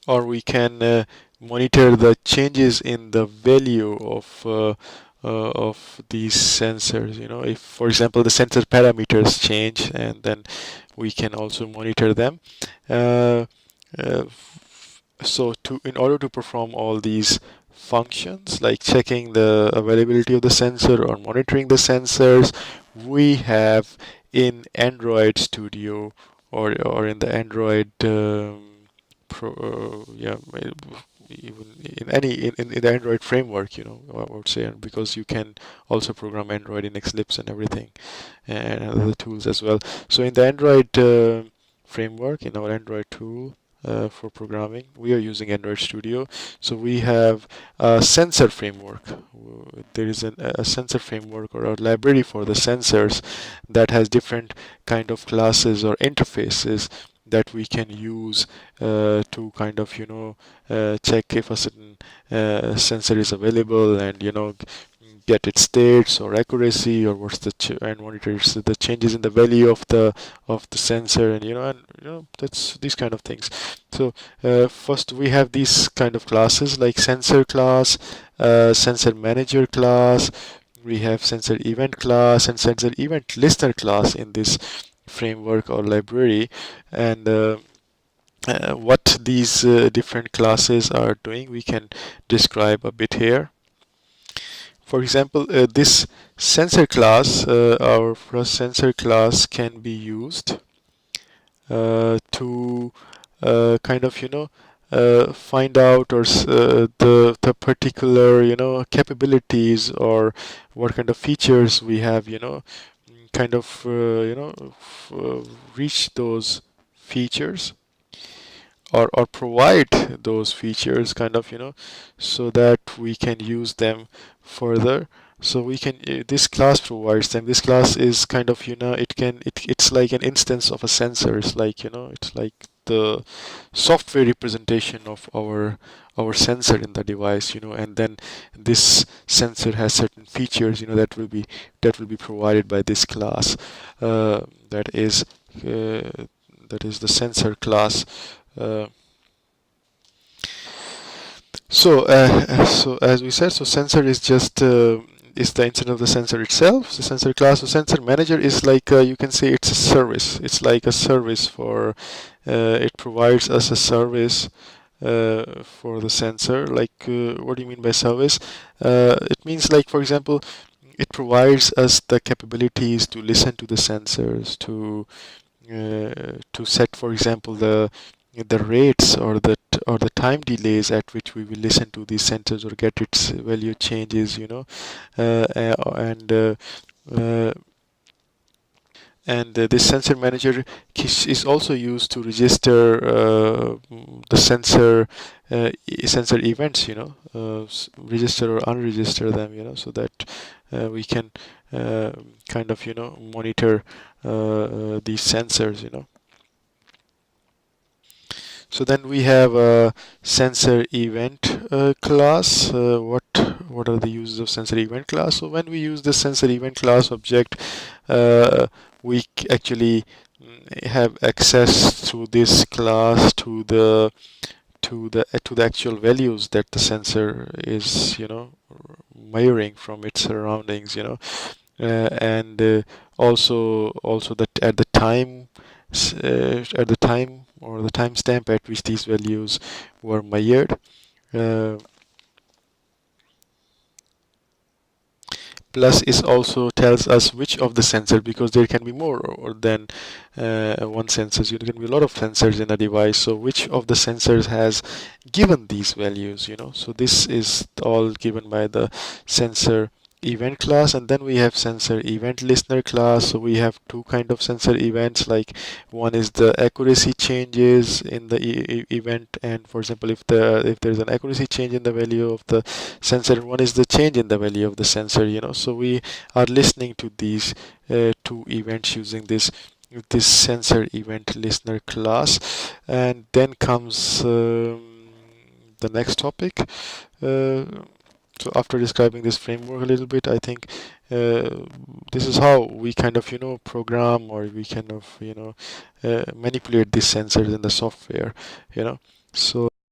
or we can monitor the changes in the value of these sensors. If, for example, the sensor parameters change, and then we can also monitor them. Uh, uh, so in order to perform all these functions, like checking the availability of the sensor or monitoring the sensors, we have in Android Studio, or in the Android yeah, even in in the Android framework, I would say, and because you can also program Android in Eclipse and everything, and other tools as well. So in the Android framework, in our Android tool for programming, we are using Android Studio. So we have a sensor framework. There is a sensor framework, or a library for the sensors, that has different kind of classes or interfaces that we can use to kind of check if a certain sensor is available, and get its states or accuracy, or what's the and monitors the changes in the value of the sensor, and that's these kind of things. So first we have these kind of classes like sensor class, sensor manager class. We have sensor event class and sensor event listener class in this framework or library. And what these different classes are doing, we can describe a bit here. For example, this sensor class, our first sensor class, can be used to kind of find out, or the particular capabilities, or what kind of features we have, kind of reach those features, or provide those features, kind of so that we can use them further. So we can this class provides them. This class is kind of it's like an instance of a sensor. It's like it's like the software representation of our sensor in the device, and then this sensor has certain features, that will be provided by this class. That is the sensor class. uh, so as we said, so sensor is just is the instance of the sensor itself. The sensor class. So sensor manager is like, you can say it's a service. It's like a service for it provides us a service for the sensor. Like, what do you mean by service? It means, like, for example, it provides us the capabilities to listen to the sensors, to set, for example, the rates, or the time delays at which we will listen to these sensors, or get its value changes, and uh, this sensor manager is also used to register the sensor events, register or unregister them, so that we can kind of monitor these sensors. So then we have a sensor event class. What are the uses of sensor event class? So when we use the sensor event class object, uh, we actually have access through this class to the actual values that the sensor is measuring from its surroundings, and also that at the time, or the timestamp at which these values were measured. Uh, Plus is also tells us which of the sensor, because there can be more or than one sensor. So there can be a lot of sensors in a device. So which of the sensors has given these values? So this is all given by the sensor event class. And then we have sensor event listener class. So we have two kind of sensor events. Like, one is the accuracy changes in the event, and for example, if there's an accuracy change in the value of the sensor, one is the change in the value of the sensor. So we are listening to these two events using this sensor event listener class. And then comes the next topic. So after describing this framework a little bit, I think this is how we kind of program, or we kind of manipulate these sensors in the software. So